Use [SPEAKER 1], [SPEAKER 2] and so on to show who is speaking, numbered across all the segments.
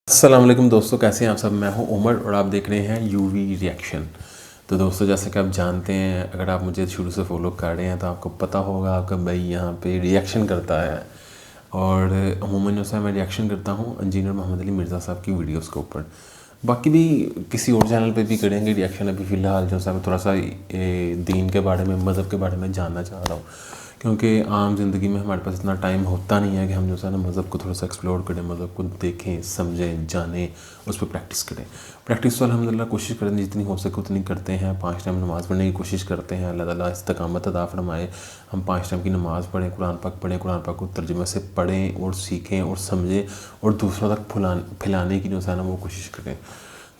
[SPEAKER 1] السلام علیکم دوستو، کیسے ہیں آپ سب؟ میں ہوں عمر اور آپ دیکھ رہے ہیں یو وی ریئیکشن۔ تو دوستو جیسے کہ آپ جانتے ہیں، اگر آپ مجھے شروع سے فالو کر رہے ہیں تو آپ کو پتہ ہوگا کہ بھائی یہاں پہ ریئیکشن کرتا ہے، اور عموماً جو ہے میں ریئیکشن کرتا ہوں انجینئر محمد علی مرزا صاحب کی ویڈیوز کے اوپر۔ باقی بھی کسی اور چینل پہ بھی کریں گے ریئیکشن۔ ابھی فی الحال جو ہے میں تھوڑا سا دین کے بارے میں، مذہب کے بارے میں جاننا چاہ رہا ہوں، کیونکہ عام زندگی میں ہمارے پاس اتنا ٹائم ہوتا نہیں ہے کہ ہم جو ہے نا مذہب کو تھوڑا سا ایکسپلور کریں، مذہب کو دیکھیں، سمجھیں، جانیں، اس پہ پریکٹس کریں۔ پریکٹس تو الحمدللہ کوشش کریں جتنی ہو سکے اتنی کرتے ہیں، 5 ٹائم نماز پڑھنے کی کوشش کرتے ہیں۔ اللہ تعالیٰ استقامت عطا فرمائے، ہم 5 ٹائم کی نماز پڑھیں، قرآن پاک پڑھیں، قرآن پاک کو ترجمے سے پڑھیں اور سیکھیں اور سمجھیں اور دوسروں تک پھیلانے کی جو ہے نا وہ کوشش کریں۔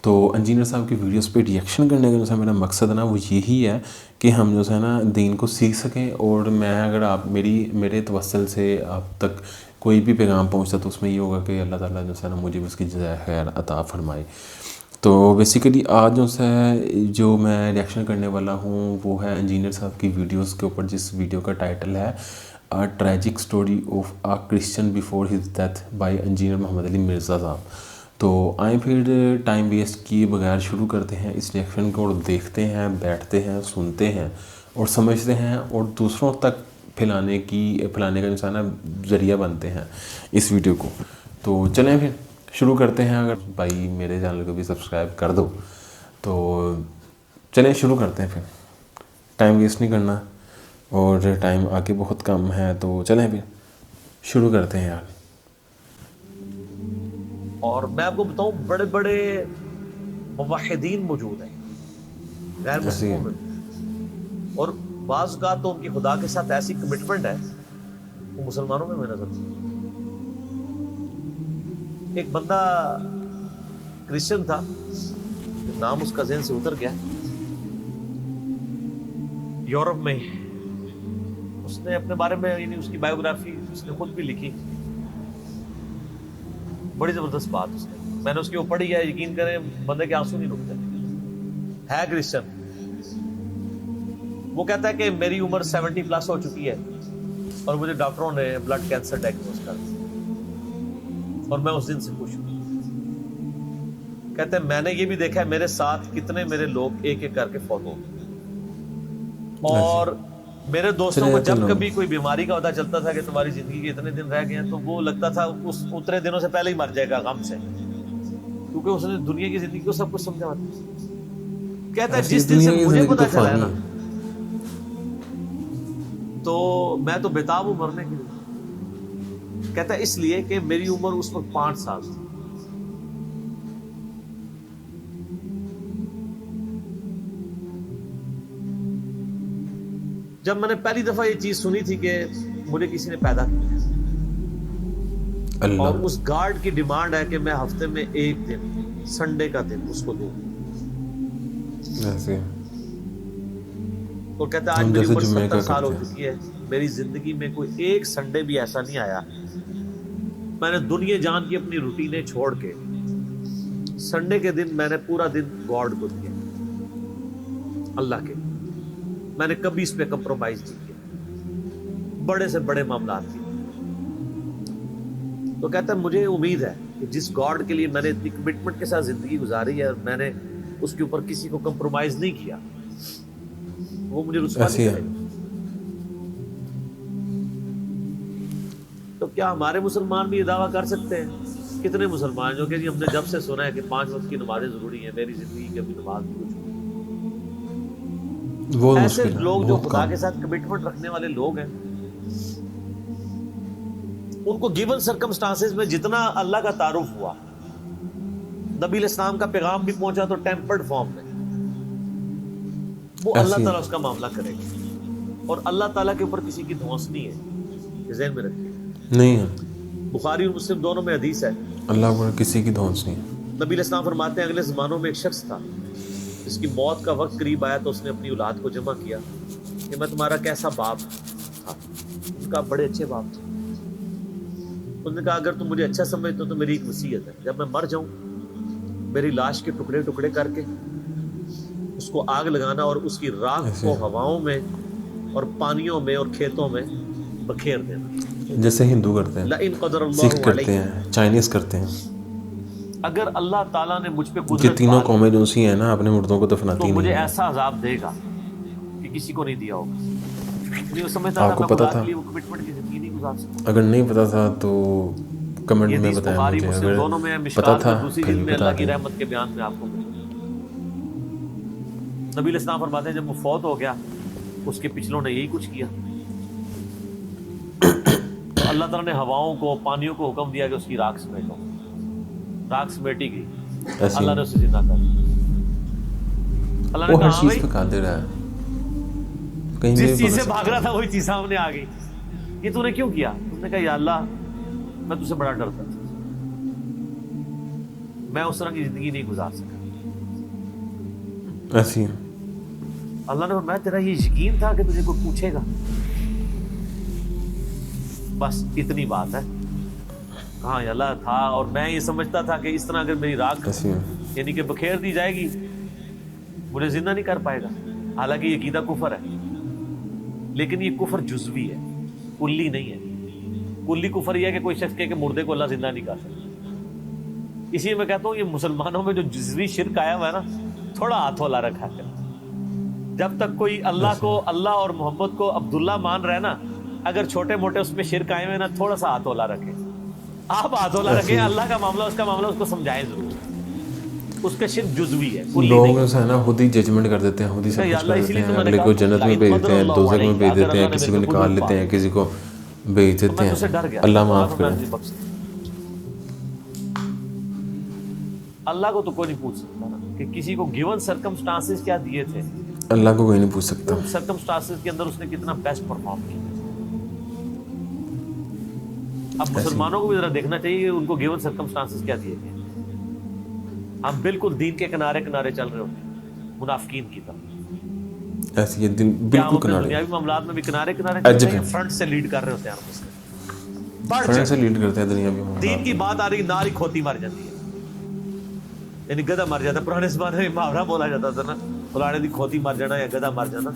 [SPEAKER 1] تو انجینئر صاحب کی ویڈیوز پہ ریئیکشن کرنے کا جو ہے میرا مقصد ہے نا وہ یہی ہے کہ ہم جو ہے نا دین کو سیکھ سکیں، اور میں اگر آپ میرے توسل سے آپ تک کوئی بھی پیغام پہنچتا تو اس میں یہ ہوگا کہ اللہ تعالیٰ جو ہے نا مجھے بھی اس کی جزائے خیر عطا فرمائے۔ تو بیسیکلی آج جو میں ریئیکشن کرنے والا ہوں وہ ہے انجینئر صاحب کی ویڈیوز کے اوپر، جس ویڈیو کا ٹائٹل ہے tragic story of a Christian before his death by engineer Muhammad Ali Mirza صاحب۔ تو آئیں پھر ٹائم ویسٹ کیے بغیر شروع کرتے ہیں اس ریئیکشن کو، اور دیکھتے ہیں، بیٹھتے ہیں، سنتے ہیں اور سمجھتے ہیں، اور دوسروں تک پھیلانے کا جو ہے نا ذریعہ بنتے ہیں اس ویڈیو کو۔ تو چلیں پھر شروع کرتے ہیں۔ اگر بھائی میرے چینل کو بھی سبسکرائب کر دو تو چلیں شروع کرتے ہیں۔ پھر ٹائم ویسٹ نہیں کرنا، اور ٹائم آگے بہت کم ہے، تو چلیں پھر شروع کرتے ہیں یار۔
[SPEAKER 2] اور میں آپ کو بتاؤں، بڑے بڑے موحدین موجود ہیں غیر مسلموں میں، اور بعض اوقات تو ان کی خدا کے ساتھ ایسی کمٹمنٹ ہے وہ مسلمانوں میں نظر آتی ہے۔ ایک بندہ کرسچن تھا، نام اس کا ذہن سے اتر گیا، یورپ میں اس نے اپنے بارے میں، یعنی اس کی بایوگرافی اس نے خود بھی لکھی، بڑی زبردست بات اس نے، میں نے اس کی وہ پڑھی ہے، یقین کریں بندے کے آنسو نہیں رکتے، ہے کرسچن۔ وہ کہتا ہے کہ میری عمر 70+ ہو چکی ہے اور مجھے ڈاکٹروں نے بلڈ کینسر ڈائگنوز کر دیا، اور میں اس دن سے خوش ہوں۔ کہتے ہیں میں نے یہ بھی دیکھا ہے میرے ساتھ کتنے میرے لوگ ایک ایک کر کے فوت ہو گئے، اور میرے دوستوں کو جب کبھی کوئی بیماری کا پتہ چلتا تھا کہ تمہاری زندگی کے اتنے دن رہ گئے ہیں، تو وہ لگتا تھا اس اتنے دنوں سے پہلے ہی مر جائے گا غم سے، کیونکہ اس نے دنیا کی زندگی کو سب کچھ سمجھا ہوتا۔ کہتا ہے جس دن سے مجھے پتہ چلا ہے نا، تو میں تو بےتاب ہوں مرنے کے لیے۔ کہتا ہے اس لیے کہ میری عمر اس وقت 5 سال تھی۔ جب میں نے پہلی دفعہ یہ چیز سنی تھی کہ مجھے کسی نے پیدا کیا، اور اس گارڈ کی ڈیمانڈ ہے کہ میں ہفتے میں ایک دن، سنڈے کا دن اس کو دوں، تو کہتا ہے آج میری عمر 70 سال ہو چکی ہے، میری زندگی میں کوئی ایک سنڈے بھی ایسا نہیں آیا، میں نے دنیا جان کی اپنی روٹینیں چھوڑ کے سنڈے کے دن میں نے پورا دن گاڈ کو دیا، اللہ کے، میں نے کبھی اس پہ کمپرومائز نہیں کیا، بڑے سے بڑے معاملات کی۔ تو کہتا ہے مجھے امید ہے کہ جس گاڈ کے لیے میں نے اتنی کمٹمنٹ کے ساتھ زندگی گزاری ہے اور میں نے اس کے اوپر کسی کو کمپرومائز نہیں کیا، وہ مجھے رسوا نہیں کرے گا۔ تو کیا ہمارے مسلمان بھی یہ دعویٰ کر سکتے ہیں؟ کتنے مسلمان جو کہ جی ہم نے جب سے سنا ہے کہ 5 وقت کی نمازیں ضروری ہیں، میری زندگی کی ابھی نماز نہیں کچھ، ایسے لوگ جو خدا کے ساتھ کمٹمنٹ رکھنے والے لوگ ہیں، ان کو گیون سرکمسٹانسز میں جتنا اللہ کا تعارف ہوا، نبی علیہ السلام کا پیغام بھی پہنچا تو ٹیمپرڈ فارم میں، وہ اللہ تعالیٰ اس کا معاملہ کرے گا، اور اللہ تعالیٰ کے اوپر کسی کی دھونس نہیں ہے، یہ ذہن میں رکھیے، نہیں ہے۔ بخاری اور مسلم دونوں میں حدیث ہے، اللہ پر کسی کی دھونس نہیں ہے۔ نبی علیہ السلام فرماتے ہیں اگلے زمانوں میں ایک شخص تھا جس کی موت کا وقت قریب آیا تو اس نے اپنی اولاد کو جمع کیا کہ میں تمہارا کیسا باپ تھا؟ ان کا بڑے اچھے باپ تھے۔ انہوں نے کہا اگر تم مجھے اچھا سمجھتے ہو تو میری ایک وصیت ہے، جب میں مر جاؤں میری لاش کے ٹکڑے ٹکڑے کر کے اس کو آگ لگانا اور اس کی راکھ کو ہواؤں میں اور پانیوں میں اور کھیتوں میں بکھیر دینا، جیسے ہندو کرتے ہیں، سکھ کرتے ہیں، چائنیز کرتے ہیں۔ اگر اللہ تعالیٰ نے مجھ پہ
[SPEAKER 1] یہ
[SPEAKER 2] قدرت
[SPEAKER 1] تینوں قومیں جو سی ہیں نا اپنے مردوں کو دفناتی
[SPEAKER 2] تو
[SPEAKER 1] نہیں
[SPEAKER 2] مجھے
[SPEAKER 1] ہیں.
[SPEAKER 2] ایسا عذاب دے گا کہ کسی کو نہیں دیا ہوگا. نہیں وہ سمجھتا
[SPEAKER 1] آپ
[SPEAKER 2] تھا
[SPEAKER 1] کو
[SPEAKER 2] میں
[SPEAKER 1] پتا
[SPEAKER 2] خدا
[SPEAKER 1] تھا؟
[SPEAKER 2] کے لیے وہ کمٹمنٹ کی زندگی نہیں گزار سکتا.
[SPEAKER 1] اگر نہیں پتا تھا تو کمنٹ
[SPEAKER 2] یہ
[SPEAKER 1] میں
[SPEAKER 2] حدیث
[SPEAKER 1] بتائیں
[SPEAKER 2] بخاری
[SPEAKER 1] مجھے.
[SPEAKER 2] مسلم
[SPEAKER 1] اگر
[SPEAKER 2] دونوں میں ہے،
[SPEAKER 1] پتا
[SPEAKER 2] مشکات
[SPEAKER 1] تھا
[SPEAKER 2] میں دوسری
[SPEAKER 1] پھر
[SPEAKER 2] جلد میں
[SPEAKER 1] بتا
[SPEAKER 2] اللہ کی
[SPEAKER 1] دیں.
[SPEAKER 2] رحمت کے بیان میں آپ کو ملے. نبی علیہ السلام فرماتے ہیں جب وہ فوت ہو گیا اس کے پچھلوں نے یہی کچھ کیا. تو اللہ تعالیٰ نے ہواؤں کو پانیوں کو حکم دیا کہ اس کی راکھ سمیٹو. راکھ سمیٹی گئی.
[SPEAKER 1] ایسے
[SPEAKER 2] اللہ نے اسے زندہ کر دیا. اللہ نے
[SPEAKER 1] وہ
[SPEAKER 2] کہا
[SPEAKER 1] ہر
[SPEAKER 2] ہاں
[SPEAKER 1] چیز
[SPEAKER 2] بھائی
[SPEAKER 1] پہ قادر ہے. کہیں
[SPEAKER 2] جس
[SPEAKER 1] بھی
[SPEAKER 2] چیز سے
[SPEAKER 1] بدل
[SPEAKER 2] بھاگ رہا تھا وہی چیز سامنے آ گئی. یہ تو نے کیوں کیا؟ اس نے کہا یا اللہ میں تجھ سے بڑا ڈرتا تھا، میں اس طرح کی زندگی نہیں گزار سکا.
[SPEAKER 1] ایسی ہے.
[SPEAKER 2] اللہ نے فرمایا تیرا یہ یقین تھا کہ تجھے کوئی پوچھے گا؟ بس اتنی بات ہے. کہاں یا اللہ تھا، اور میں یہ سمجھتا تھا کہ اس طرح اگر میری راکھ
[SPEAKER 1] ایسی ہے.
[SPEAKER 2] یعنی کہ بکھیر دی جائے گی مجھے زندہ نہیں کر پائے گا. حالانکہ یہ عقیدہ کفر ہے، لیکن یہ کفر جزوی ہے، کلی نہیں ہے. کلی کفر یہ ہے کہ کوئی شخص کہے کہ مردے کو اللہ زندہ نہیں کر سکتا. اسی میں کہتا ہوں یہ مسلمانوں میں جو جزوی شرک آیا ہوا ہے نا، تھوڑا ہاتھ والا رکھا کر. جب تک کوئی اللہ کو، اللہ اور محمد کو عبداللہ مان رہے نا، اگر چھوٹے موٹے اس میں شرک آئے ہوئے نا، تھوڑا سا ہاتھ والا رکھے. آپ ہاتھ والا رکھیں. اللہ کا معاملہ، اس کا معاملہ، اس کو سمجھائیں ضرور. اس کا شرک جزوی ہے، کلی
[SPEAKER 1] لوگ
[SPEAKER 2] نہیں.
[SPEAKER 1] سے ہے نا خود ہی ججمنٹ کر دیتے ہیں، خود ہی سب
[SPEAKER 2] یا
[SPEAKER 1] کچھ
[SPEAKER 2] اللہ
[SPEAKER 1] کر
[SPEAKER 2] اسی
[SPEAKER 1] دیتے
[SPEAKER 2] لیے تو
[SPEAKER 1] ہیں.
[SPEAKER 2] میں نے
[SPEAKER 1] اگلے
[SPEAKER 2] کہا
[SPEAKER 1] کو جنت میں بھیج دیتے ہیں، دوزخ میں بھیج دیتے ہیں، کسی کو نکال لیتے ہیں، کسی کو بھیج دیتے
[SPEAKER 2] میں تو سے
[SPEAKER 1] ہیں.
[SPEAKER 2] ڈر گیا.
[SPEAKER 1] اللہ معاف کرے.
[SPEAKER 2] اللہ کو تو کوئی نہیں پوچھ سکتا نا کہ کسی کو گیون سرکمسٹانسز کیا دیے تھے.
[SPEAKER 1] اللہ کو کوئی نہیں پوچھ سکتا.
[SPEAKER 2] ان سرکمسٹانسز کے اندر اس نے کتنا بیسٹ پرفارم کیا. اب مسلمانوں کو بھی ذرا دیکھنا چاہیے کہ ان کو گیون سرکمسٹانسز کیا دیے گئے. ہم بالکل دین کے کنارے کنارے چل رہے ہوتے ہیں، منافقین کی طرح.
[SPEAKER 1] ایسی یہ دن بالکل کنارے.
[SPEAKER 2] دنیاوی معاملات میں بھی کنارے کنارے چل رہے ہیں، فرنٹ سے لیڈ کر رہے ہوتے ہیں.
[SPEAKER 1] فرنٹ سے لیڈ کرتے ہیں دنیا بھی.
[SPEAKER 2] دین کی بات آ رہی ناری کھوتی مر جاتی ہے، یعنی گدھا مر جاتا ہے. پرانے زمانے میں محاورہ بولا جاتا تھا نا، فلانے دی کھوتی مر جانا یا گدھا مر جانا.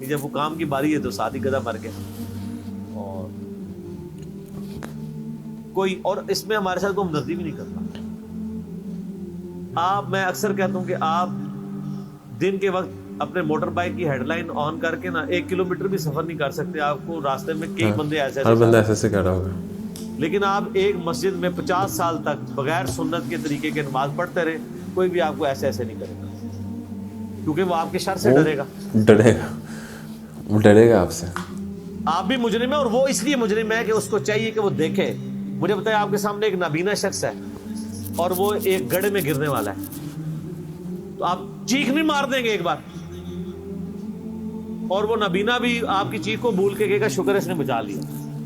[SPEAKER 2] جب وہ کام کی باری ہے تو ساتھ ہی گدھا مر گیا. اور کوئی اور اس میں ہمارے ساتھ کوئی ہمدردی بھی نہیں کرتا. میں اکثر کہتا ہوں کہ آپ دن کے وقت اپنے موٹر بائک کی ہیڈ لائن آن کر کے نا 1 کلومیٹر بھی سفر نہیں کر سکتے. آپ کو راستے میں کئی بندے ایسے
[SPEAKER 1] ہر بندہ ایسے کر رہا ہوگا.
[SPEAKER 2] لیکن آپ ایک مسجد میں 50 سال تک بغیر سنت کے طریقے کے نماز پڑھتے رہے، کوئی بھی آپ کو ایسے نہیں کرے گا، کیونکہ وہ آپ کے شر سے ڈرے گا.
[SPEAKER 1] وہ ڈرے گا آپ سے.
[SPEAKER 2] آپ بھی مجرم ہے، اور وہ اس لیے مجرم ہے کہ اس کو چاہیے کہ وہ دیکھے. مجھے بتائیں آپ کے سامنے ایک نابینا شخص ہے اور وہ ایک گڑھے میں گرنے والا ہے، تو آپ چیخ نہیں مار دیں گے ایک بار؟ اور وہ نابینا بھی آپ کی چیخ کو بھول کے کہے گا شکر ہے اس نے بچا لیا.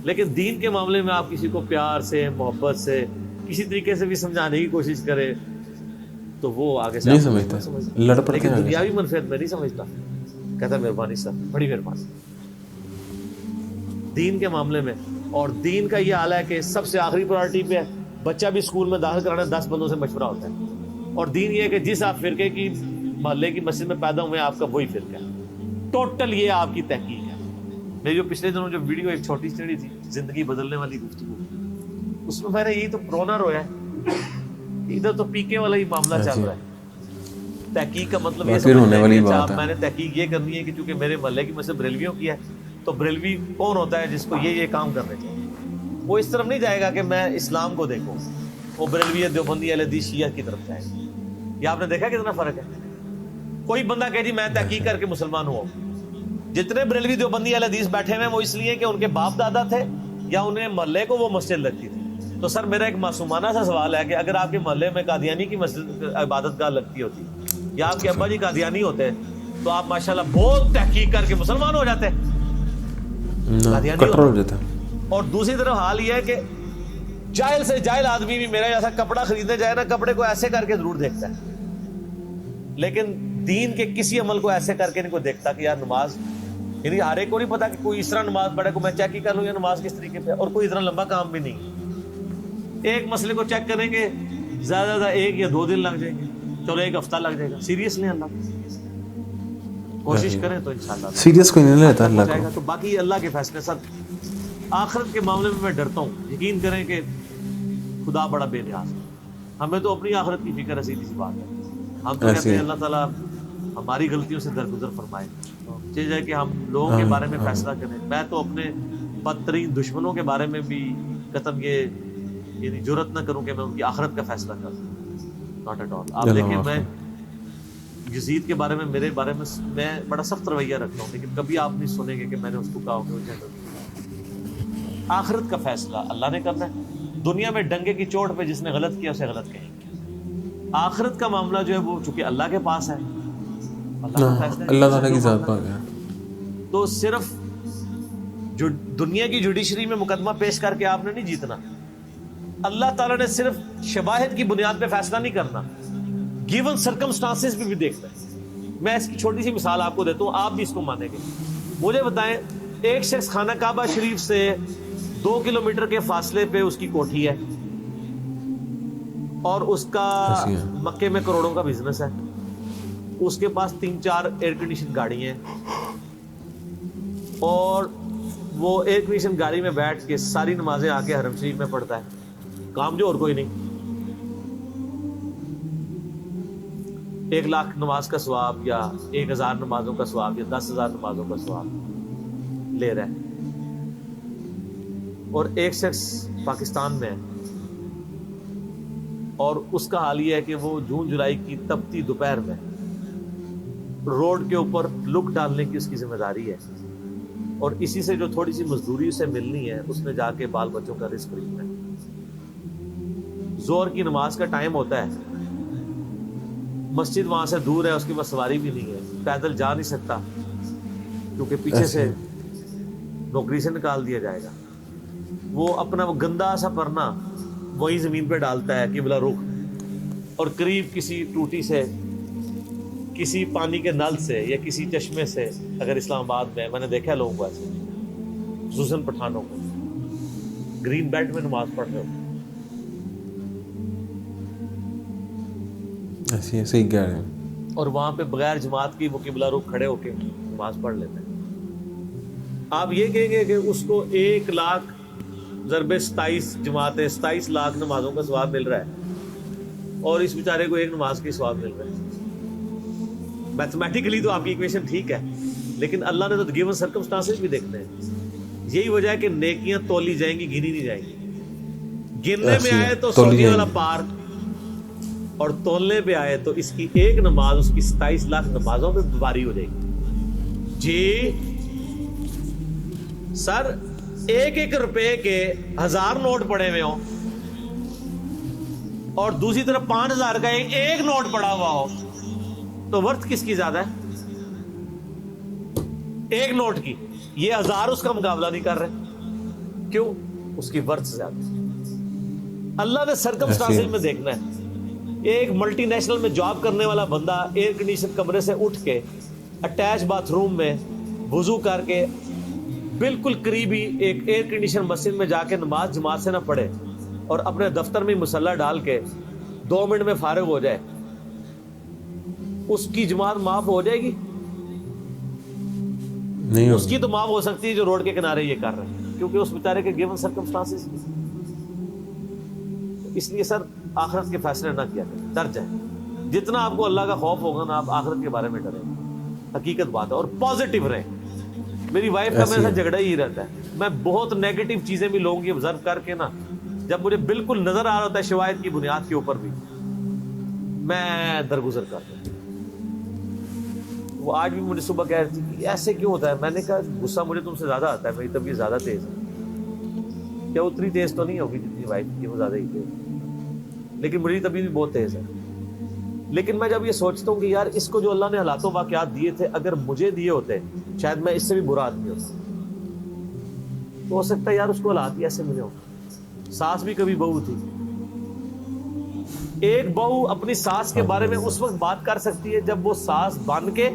[SPEAKER 2] لیکن دین کے معاملے میں آپ کسی کو پیار سے، محبت سے، کسی طریقے سے بھی سمجھانے کی کوشش کرے تو وہ آگے سے
[SPEAKER 1] نہیں سمجھتا، لڑ پڑتے
[SPEAKER 2] لیکن
[SPEAKER 1] ہیں.
[SPEAKER 2] دنیاوی منفعت میں نہیں سمجھتا. کہتا مہربانی سر، بڑی مہربانی. دین کے معاملے میں، اور دین کا یہ حال ہے کہ سب سے آخری پرائرٹی پہ ہے. بچہ بھی اسکول میں داخل کرانا 10 بندوں سے مشورہ ہوتا ہے. اور دین یہ ہے کہ جس آپ فرقے کی محلے کی مسجد میں پیدا ہوئے ہیں آپ کا وہی فرقہ ہے. ٹوٹل یہ آپ کی تحقیق ہے. میری جو پچھلے دنوں جو ویڈیو ایک چھوٹی سی تھی، زندگی بدلنے والی گفتگو، اس میں نے یہی تو رونا رویا ہے. ادھر تو پیکے والا ہی معاملہ چل رہا ہے. تحقیق کا مطلب یہ سمجھتے میں نے تحقیق یہ کرنی ہے کہ چونکہ میرے محلے کی مسجد بریلویوں کی ہے تو بریلوی کون ہوتا ہے جس کو یہ کام کرنے چاہیے. وہ اس طرف نہیں جائے گا کہ میں اسلام کو دیکھوں، وہ بریلوی دیوبندی اہل حدیث شیعہ کی طرف جائے گا. یہ آپ نے دیکھا کتنا فرق ہے. کوئی بندہ کہ جی میں تحقیق کر کے مسلمان ہوا. جتنے بریلوی دیوبندی اہل حدیث بیٹھے ہوئے ہیں وہ اس لیے کہ ان کے باپ دادا تھے یا انہیں محلے کو وہ مسجد لگتی تھی. تو سر میرا ایک معصومانہ سا سوال ہے کہ اگر آپ کے محلے میں قادیانی کی مسجد عبادت گاہ لگتی ہوتی یا آپ کے ابا جی قادیانی ہوتے تو آپ ماشاءاللہ بہت تحقیق کر کے مسلمان ہو جاتے.
[SPEAKER 1] کٹر ہو جاتا.
[SPEAKER 2] اور دوسری طرف حال یہ ہے کہ جاہل سے جاہل آدمی بھی میرا جیسا کپڑا خریدنے جائے نا، کپڑے کو ایسے کر کے ضرور دیکھتا ہے، لیکن دین کے کسی عمل کو ایسے کر کے نہیں کوئی دیکھتا کہ یار نماز، یعنی ہر ایک کو نہیں پتا کہ کوئی اس طرح نماز پڑھے کو میں چیک ہی کر لوں یا نماز کس طریقے پہ. اور کوئی اتنا لمبا کام بھی نہیں. ایک مسئلے کو چیک کریں گے زیادہ زیادہ 1 یا 2 دن لگ جائیں گے، چلو 1 ہفتہ لگ جائے گا. سیریس لیں اللہ کوشش کریں تو انشاءاللہ
[SPEAKER 1] سیریس کوئی نہیں لیتا اللہ کو.
[SPEAKER 2] تو باقی اللہ کے فیصلے. سر آخرت کے معاملے میں ڈرتا ہوں. یقین کریں کہ خدا بڑا بے نیاز ہے. ہمیں تو اپنی آخرت کی فکر ہے، سیدھی سی بات ہے. ہم تو کہتے ہیں اللہ تعالیٰ ہماری غلطیوں سے درگزر فرمائے. چاہیے کہ ہم لوگوں کے بارے میں فیصلہ کریں. میں تو اپنے بدترین دشمنوں کے بارے میں بھی قطعاً یہ یعنی جرأت نہ کروں کہ میں ان کی آخرت کا فیصلہ کروں. Not at all. آپ دیکھیں میں یزید کے بارے میں میرے بارے میں بڑا سخت رویہ رکھتا ہوں، لیکن کبھی آپ نہیں سنیں گے کہ میں نے اس کو کہا کہ آخرت کا فیصلہ اللہ نے کرنا ہے. دنیا میں ڈنگے کی چوٹ پہ جس نے غلط کیا اسے غلط کہیں گے. آخرت کا معاملہ جو ہے وہ چونکہ اللہ کے پاس ہے،
[SPEAKER 1] اللہ تعالیٰ کی ذات پاک ہے.
[SPEAKER 2] تو صرف جو دنیا کی جوڈیشری میں مقدمہ پیش کر کے آپ نے نہیں جیتنا. اللہ تعالیٰ نے صرف شواہد کی بنیاد پہ فیصلہ نہیں کرنا، گیون سرکمسٹانسز بھی دیکھنا ہے. میں اس کی چھوٹی سی مثال آپ کو دیتا ہوں، آپ بھی اس کو مانیں گے. مجھے بتائیں، ایک شخص خانہ کعبہ شریف سے 2 کلومیٹر کے فاصلے پہ اس کی کوٹھی ہے اور اس کا مکے میں کروڑوں کا بزنس ہے. اس کے پاس 3-4 ایئر کنڈیشن گاڑی ہیں اور وہ ایئر کنڈیشن گاڑی میں بیٹھ کے ساری نمازیں آ کے حرم شریف میں پڑھتا ہے. کام جو اور کوئی نہیں. 1 لاکھ نماز کا ثواب یا 1000 نمازوں کا ثواب یا 10,000 نمازوں کا ثواب لے رہا ہے. اور ایک شخص پاکستان میں ہے اور اس کا حال یہ ہے کہ وہ جون جولائی کی تپتی دوپہر میں روڈ کے اوپر لک ڈالنے کی اس کی ذمہ داری ہے اور اسی سے جو تھوڑی سی مزدوری اسے ملنی ہے اس میں جا کے بال بچوں کا رزق خریدنا ہے. ظہر کی نماز کا ٹائم ہوتا ہے، مسجد وہاں سے دور ہے، اس کے پاس سواری بھی نہیں ہے، پیدل جا نہیں سکتا کیونکہ پیچھے سے نوکری سے نکال دیا جائے گا. وہ اپنا وہ گندا سا پرنا وہی زمین پہ ڈالتا ہے قبلہ رخ، اور قریب کسی ٹوٹی سے، کسی پانی کے نل سے یا کسی چشمے سے، اگر اسلام آباد میں نے دیکھا ہے لوگوں کو ایسے، خصوصاً پٹھانوں کو گرین بیلٹ میں نماز پڑھ رہے ہو.
[SPEAKER 1] ایسے ہی کہہ رہے ہیں.
[SPEAKER 2] اور وہاں پہ بغیر جماعت کی وہ قبلہ رخ کھڑے ہو کے نماز پڑھ لیتے ہیں. آپ یہ کہیں گے کہ اس کو 1 لاکھ ضرب 27 جماعتیں 27 لاکھ نمازوں کا ثواب مل رہا ہے اور اس بیچارے کو 1 نماز کی ثواب مل رہا ہے. میتھمیٹیکلی تو آپ کی ایکویشن ٹھیک ہے، لیکن اللہ نے تو گیون سرکمسٹانسز بھی دیکھنے ہیں. یہی وجہ ہے کہ نیکیاں تولی جائیں گی، گنی نہیں جائیں گی. گننے میں آئے تو سعودی والا پار، اور تولنے پہ آئے تو اس کی 1 نماز اس کی 27 لاکھ نمازوں پہ باری ہو جائے گی. جی سر، 1 روپے کے 1000 نوٹ پڑے ہوئے ہوں اور دوسری طرف 5000 کا ایک نوٹ پڑا ہوا ہو تو ورتھ کس کی زیادہ ہے؟ 1 نوٹ کی. یہ 1000 اس کا مقابلہ نہیں کر رہے. کیوں؟ اس کی ورتھ زیادہ. اللہ نے سرکمسٹانسز میں دیکھنا ہے. ایک ملٹی نیشنل میں جاب کرنے والا بندہ ایئر کنڈیشن کمرے سے اٹھ کے اٹیچ باتھ روم میں وضو کر کے بالکل قریبی ایک ایئر کنڈیشن مسجد میں جا کے نماز جماعت سے نہ پڑھے اور اپنے دفتر میں مصلی ڈال کے 2 منٹ میں فارغ ہو جائے، اس کی جماعت معاف ہو جائے گی؟
[SPEAKER 1] نہیں.
[SPEAKER 2] اس کی تو معاف ہو سکتی ہے جو روڈ کے کنارے یہ کر رہے ہیں، کیونکہ اس بیچارے کے گیون سرکمسٹانسز. اس لیے سر آخرت کے فیصلے نہ کیا کریں، ڈر جائیں. جتنا آپ کو اللہ کا خوف ہوگا نا، آپ آخرت کے بارے میں ڈریں. حقیقت بات ہے. اور پازیٹیو رہیں. میری وائف کا میرے ساتھ جھگڑا ہی رہتا ہے. میں بہت نیگیٹو چیزیں بھی لوگوں کی آبزرو کر کے نا، جب مجھے بالکل نظر آ رہا ہوتا ہے شواہد کی بنیاد کے اوپر بھی، میں درگزر کرتا ہوں. وہ آج بھی مجھے صبح کہہ رہی تھی کہ ایسے کیوں ہوتا ہے. میں نے کہا غصہ مجھے تم سے زیادہ آتا ہے، میری طبیعت زیادہ تیز ہے. کیا اتنی تیز تو نہیں ہوگی جتنی وائف کی، وہ زیادہ ہی تیز ہے، لیکن میری طبیعت بھی بہت تیز ہے. لیکن میں جب یہ سوچتا ہوں کہ یار اس کو جو اللہ نے حالات و واقعات دیے تھے، اگر مجھے دیے ہوتے شاید میں اس سے بھی برا آدمی ہوتا. تو ہو سکتا ہے یار اس کو حالات ہی ایسے ملے ہوں. ساس بھی کبھی بہو تھی. ایک بہو اپنی ساس کے بارے میں اس وقت بات کر سکتی ہے جب وہ ساس بن کے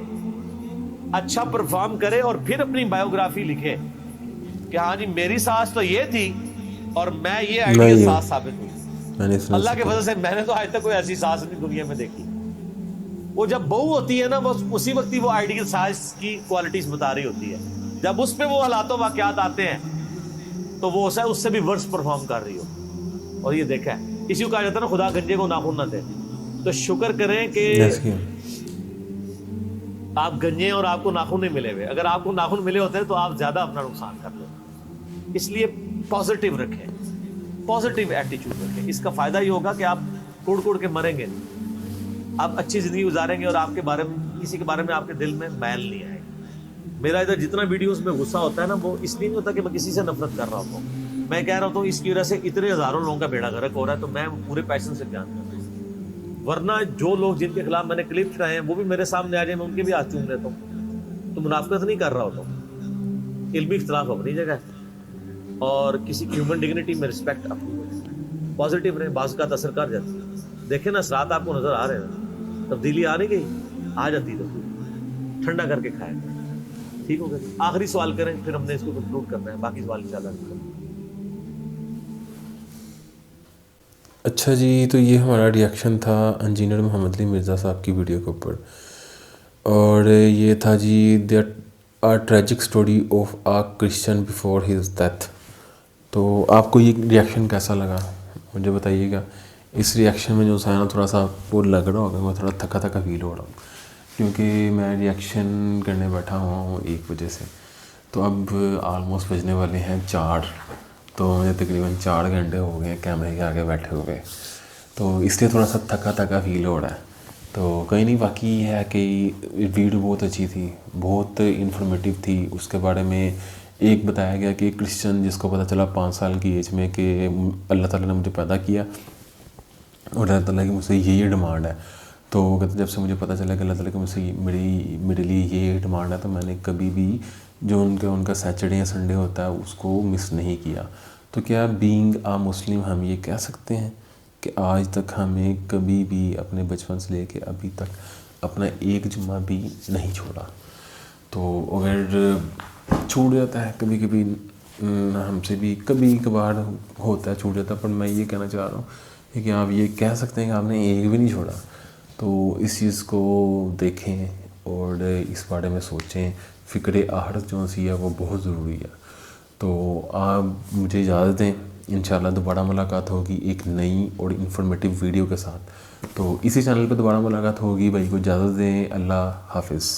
[SPEAKER 2] اچھا پرفارم کرے اور پھر اپنی بایوگرافی لکھے کہ ہاں جی میری ساس تو یہ تھی اور میں یہ آئیڈیل ساس ثابت ہوئی. اللہ کے فضل سے میں نے تو آج تک کوئی ایسی ساس نہیں دنیا میں دیکھی. وہ جب بہو ہوتی ہے نا، بس اسی وقت ہی وہ آئیڈیل ساس کی کوالٹیز بتا رہی ہوتی ہے. جب اس پہ وہ حالات و واقعات آتے ہیں تو وہ اس سے بھی ورس پرفارم کر رہی ہو. اور یہ دیکھا ہے. اسی کو کہا جاتا ہے نا خدا گنجے کو ناخن نہ دے. تو شکر کریں کہ آپ گنجے اور آپ کو ناخن نہیں ملے ہوئے. اگر آپ کو ناخن ملے ہوتے ہیں تو آپ زیادہ اپنا نقصان کر دو. اس لیے پازیٹیو رکھیں, پازیٹیو ایٹیچیوڈ رکھیں. اس کا فائدہ یہ ہوگا کہ آپ کوڑ کوڑ کے مریں گے نہیں, آپ اچھی زندگی گزاریں گے اور آپ کے بارے میں کسی کے بارے میں آپ کے دل میں میل نہیں آئے گا. میرا ادھر جتنا ویڈیوز میں غصہ ہوتا ہے نا, وہ اس لیے نہیں ہوتا کہ میں کسی سے نفرت کر رہا ہوتا ہوں. میں کہہ رہا ہوں اس کی وجہ سے اتنے ہزاروں لوگوں کا بیڑا غرق ہو رہا ہے, تو میں پورے پیشن سے بیان کر رہا ہوں. ورنہ جو لوگ جن کے خلاف میں نے کلپس کہے ہیں وہ بھی میرے سامنے آ جائیں, میں ان کے بھی ہاتھ چوم لیتا ہوں. تو منافقت نہیں کر رہا ہوتا ہوں. علمی اختلاف اپنی جگہ ہے, اور کسی کی ہیومن ڈگنیٹی میں رسپیکٹ اپنی جگہ. پازیٹیو رہیں, بعض کا اثر کر جاتی ہے. دیکھیں نا اثرات آپ کو نظر آ رہے ہیں, تبدیلی آ نہیں گئی, آ جاتی تو ٹھنڈا کر کے کھائیں. ٹھیک ہو گیا. آخری سوال کریں, پھر ہم نے اس کو کنکلوڈ کرنا ہے, باقی سوال انشاءاللہ نہیں کریں.
[SPEAKER 1] اچھا جی, تو یہ ہمارا ریئیکشن تھا انجینئر محمد علی مرزا صاحب کی ویڈیو کے اوپر, اور یہ تھا جی that a tragic story of a Christian before his death. تو آپ کو یہ ریئیکشن کیسا لگا مجھے بتائیے گا. اس ریئیکشن میں جو ہے نا تھوڑا سا وہ لگ رہا ہوگا, میں تھوڑا تھکا تھکا فیل ہو رہا ہوں, کیونکہ میں ریئیکشن کرنے بیٹھا ہوا ہوں 1 بجے سے. تو اب آلموسٹ بجنے والے ہیں 4, تو مجھے تقریباً 4 گھنٹے ہو گئے ہیں کیمرے کے آگے بیٹھے ہوئے. تو اس لیے تھوڑا سا تھکا تھکا فیل ہو رہا ہے. تو کہیں نہیں, باقی یہ ہے کہ ویڈیو بہت اچھی تھی, بہت انفارمیٹیو تھی. اس کے بارے میں ایک بتایا گیا کہ کرسچن جس کو پتہ چلا 5 سال کی ایج میں کہ اللہ تعالیٰ نے مجھے پیدا کیا اور اللہ تعالیٰ کی مجھ سے یہ ڈیمانڈ ہے. تو کہتے جب سے مجھے پتہ چلا کہ اللہ تعالیٰ کی مجھ سے میرے لیے یہ ڈیمانڈ ہے, تو میں نے کبھی بھی جو ان کا سیچرڈے یا سنڈے ہوتا ہے اس کو مس نہیں کیا. تو کیا بینگ آ مسلم ہم یہ کہہ سکتے ہیں کہ آج تک ہمیں کبھی بھی اپنے بچپن سے لے کے ابھی تک اپنا ایک جمعہ بھی نہیں چھوڑا. تو اگر چھوٹ جاتا ہے کبھی کبھی, ہم سے بھی کبھی کبھار ہوتا ہے چھوٹ جاتا ہے, پر میں یہ کہنا چاہ رہا ہوں کہ آپ یہ کہہ سکتے ہیں کہ آپ نے ایک بھی نہیں چھوڑا. تو اس چیز کو دیکھیں اور اس بارے میں سوچیں. فکر آخرت جو سی ہے وہ بہت ضروری ہے. تو آپ مجھے اجازت دیں, انشاءاللہ دوبارہ ملاقات ہوگی ایک نئی اور انفارمیٹیو ویڈیو کے ساتھ. تو اسی چینل پہ دوبارہ ملاقات ہوگی. بھائی کو اجازت دیں, اللہ حافظ.